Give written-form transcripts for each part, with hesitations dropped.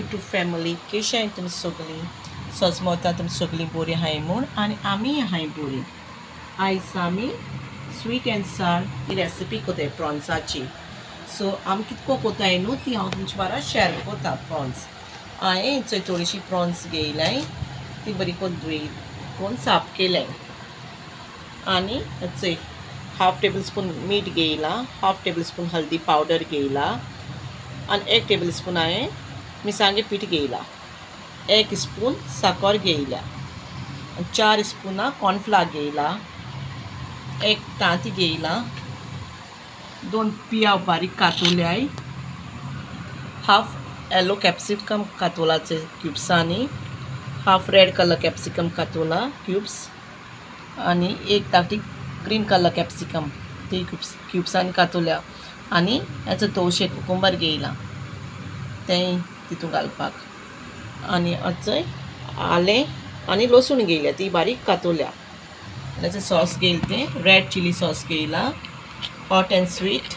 YouTube family कशी आहे तुम्ही सगळी सजमवता तुमी सगळीं बरी आहाय म्हूण आनी आमी आहाय बरी। आयज आमी स्वीट एंड सार ही रेसिपी कोताय प्रॉन्साची। सो आमी कितको कोताय न्हू ती हांव तुमचे बारा शेअर कोता। प्रॉन्स हांवें चोय थोडीशी प्रॉन्स घेयलाय, ती बरी कोण साफ केलाय आनी चोय हाफ टेबल स्पून मीठ घेयला, हाफ टेबल स्पून हल्दी पावडर घेयला आनी 1 टेबल स्पून हांवें मिरसांगे पीठ घेयला, 1 स्पून साकर घेयल्या, 4 स्पून कॉर्नफ्लावर घेयला, 1 तांती घेयला, 2 पियाव बारीक कातोल्याय, हाफ येलो कॅप्सिकम कातोलाचे क्यूब्सांनी, हाफ रेड कलर कॅप्सिकम कातोला क्यूब्स आनी 1 धाकटी ग्रीन कलर कॅप्सिकम ती क्यूब्सांनी कातोल्या आनी हेचो तवशे कुकुंबर घेयला तें तितून घालपाक आनी चोय आलें आनी लसूण घेयल्या ती बारीक कातोल्या। हेचो सॉस घेयला तें रेड चिली सॉस घेयला, hot and sweet,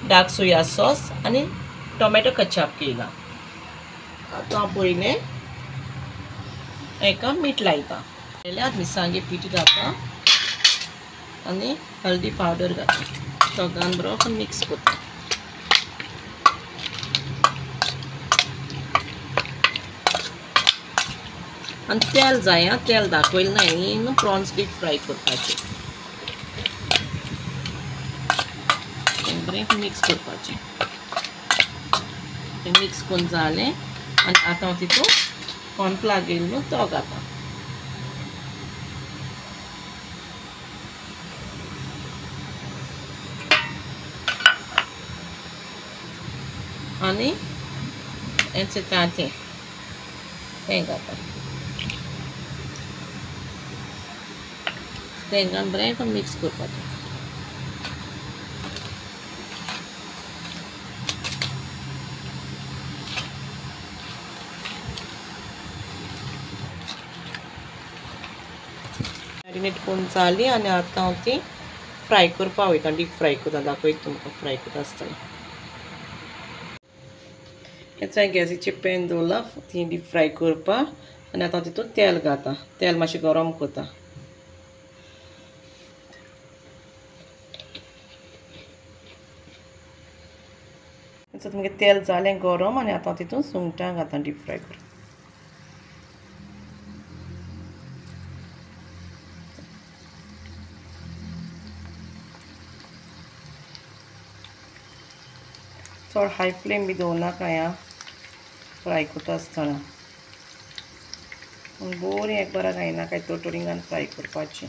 dark soya sauce आनी टोमॅटो केचप घेयला। आतां हांव पयलें हेका मीठ लायता, पयल्यार मिरसांगे पीठ घालता आनी हल्दी पावडर घालता, दोगांक बरोबर मिक्स करता आनी तेल जाय, तेल दाखयलें ना हांवें प्रॉन्स डीप फ्राय करपाचे, बरें मिक्स करपाचें। तें मिक्स करून जालें आनी आतां हांव तितून कॉर्नफ्लावर घेयला न्हू तो घालता आनी हेचें तांतें तें घालता, तें घालून बरें मिक्स करपाचें। मॅरिनेट करून जाली आनी आतां हांव ती फ्राय करपाक वयता, डीप फ्राय करता, दाखयता तुमकां फ्राय करता आसतना। हेचो गॅसीचेर पॅन दवरला ती डीप फ्राय करपाक आनी आतां हांव तितून तेल घालता, तेल मातशें गरम करता। तुमगे तेल जालें गरम आनी आतां हांव तितून सुंगटां घालता डीप फ्राय करता। चड हाय फ्लेम बी दवरनाका हांवें फ्राय करता आसतना, बरी एक बराक घायनाका तोटोरिंगान फ्राय करपाची।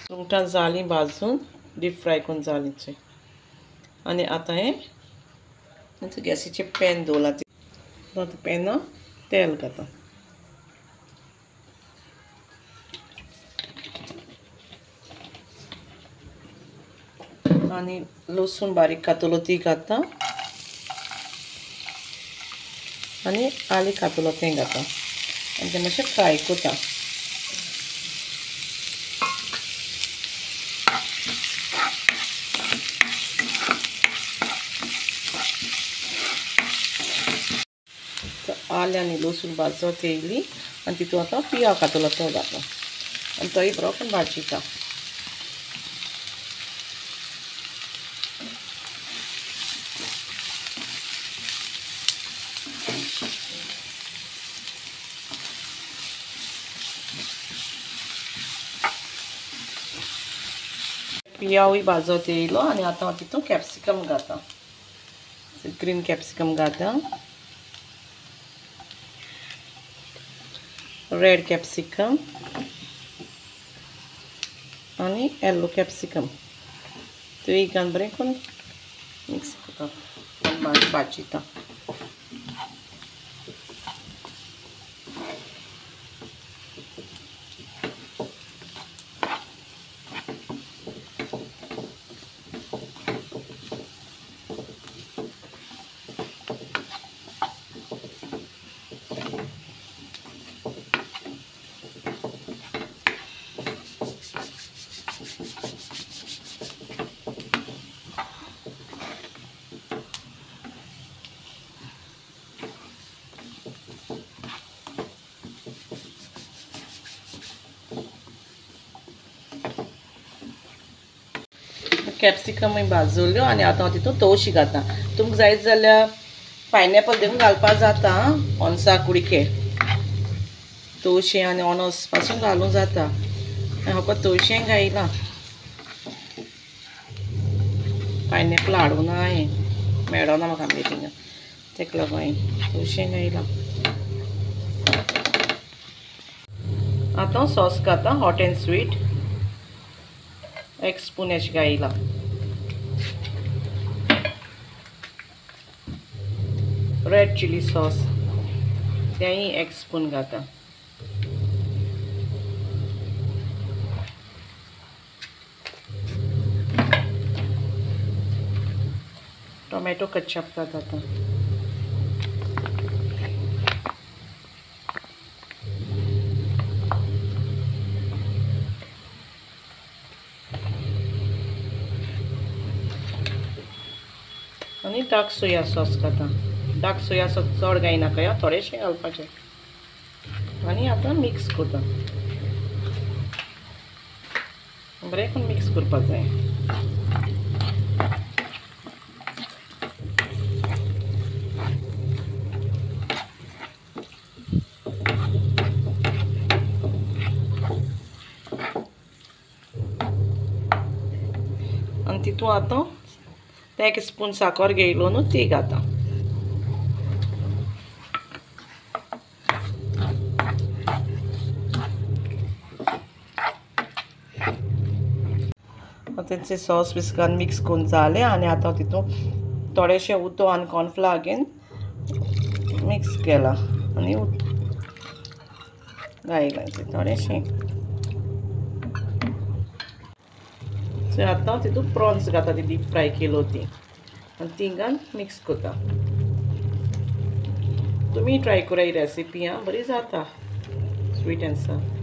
सुंगटां जालीं भाजून डीप फ्राय करून जालीं चोय आनी आतां हें गॅसीचेर पॅन दवरला, आतां पॅनां तेल घालता आनी लसूण बारीक कातोलो ती घालता आनी आलें कातोलो तें घालता आनी तें मातशें फ्राय करता। आलें आनी लसूण भाजत येयली आनी तितून आतां पियाव कातोलो तो घालता आनी तोय बरोबर भाजयता। पियावूय भाजत येयलो आनी आतां हांव तितून कॅप्सिकम घालता, ग्रीन कॅप्सिकम घालता, रेड कॅप्सिकम आनी येलो कॅप्सिकम त्योय घालून बरें करून मिक्स करता आनी भाजयता। कॅप्सिकम भाजल्यो आनी आतां हांव तितून तवशी घालता. तुमकां जाय जाल्यार पायनॅपल देखून घालपा जाता. अणसा कुडके तवशें आनी अणस पासून घालूं जाता. हांव तवशें घायलां. पायनॅपल हाडूं ना हांवें, मेळना म्हाका आमगे थिंगा, तेका लागून हांवें तवशें घायलां. आतां सॉस घालता हॉट एंड स्वीट. 1 स्पून अशें घायलां. रेड चिली सॉस तेंय 1 स्पून घालता. टोमॅटो केचप घालता आतां. आनी डार्क सोया सॉस घालता. डार्क सोया सॉस चड घायनाका, थोडेशें घालपाचें. आनी आतां मिक्स करता. बरें करून मिक्स करपाक जाय. आनी तितून आतां 1 स्पून साखर घेयलो न्हू ती घालता. तेंचे सॉस बीस घालून मिक्स करून जालें आनी आतां तितून थोडेशें उदक आनी कॉर्नफ्लावर घेवन मिक्स केलां आनी घायलां थोडेशें. सो आतां तितून प्रॉन्स घालता, ती डीप फ्राय केलो ती, आनी ती घालून मिक्स करता. तुमी ट्राय करा ही रेसिपी. बरी जाता स्वीट एंड सावर.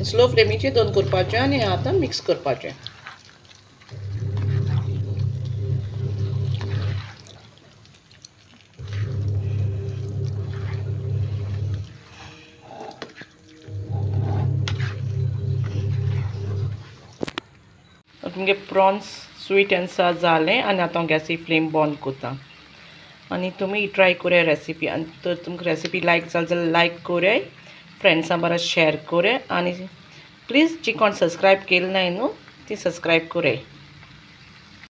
स्लो फ्लेमीचेर दोन करपाचें आनी आतां मिक्स करपाचें. तुमगे प्रॉन्स स्वीट एंड सावर जालें आनी आतां गॅसी फ्लेम बंद करता. आनी तुमी ट्राय कराय रेसिपी. आनी तर तुमकां रेसिपी लायक जाली जाल्यार लायक कराय, फ्रेंड्सां बरोबर शेअर कराय आनी प्लीज जी कोण सब्सक्राइब केलें नाय न्हू ती सब्सक्राइब कराय.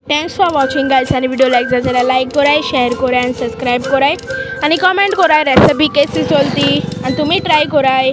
Thanks for watching guys. आनी व्हिडिओ लायक जाले जाल्यार लायक कराय, शेअर कराय आनी सब्सक्राइब कराय आनी कमेंट कराय रेसिपी केसी चलती आनी तुमी ट्राय कराय.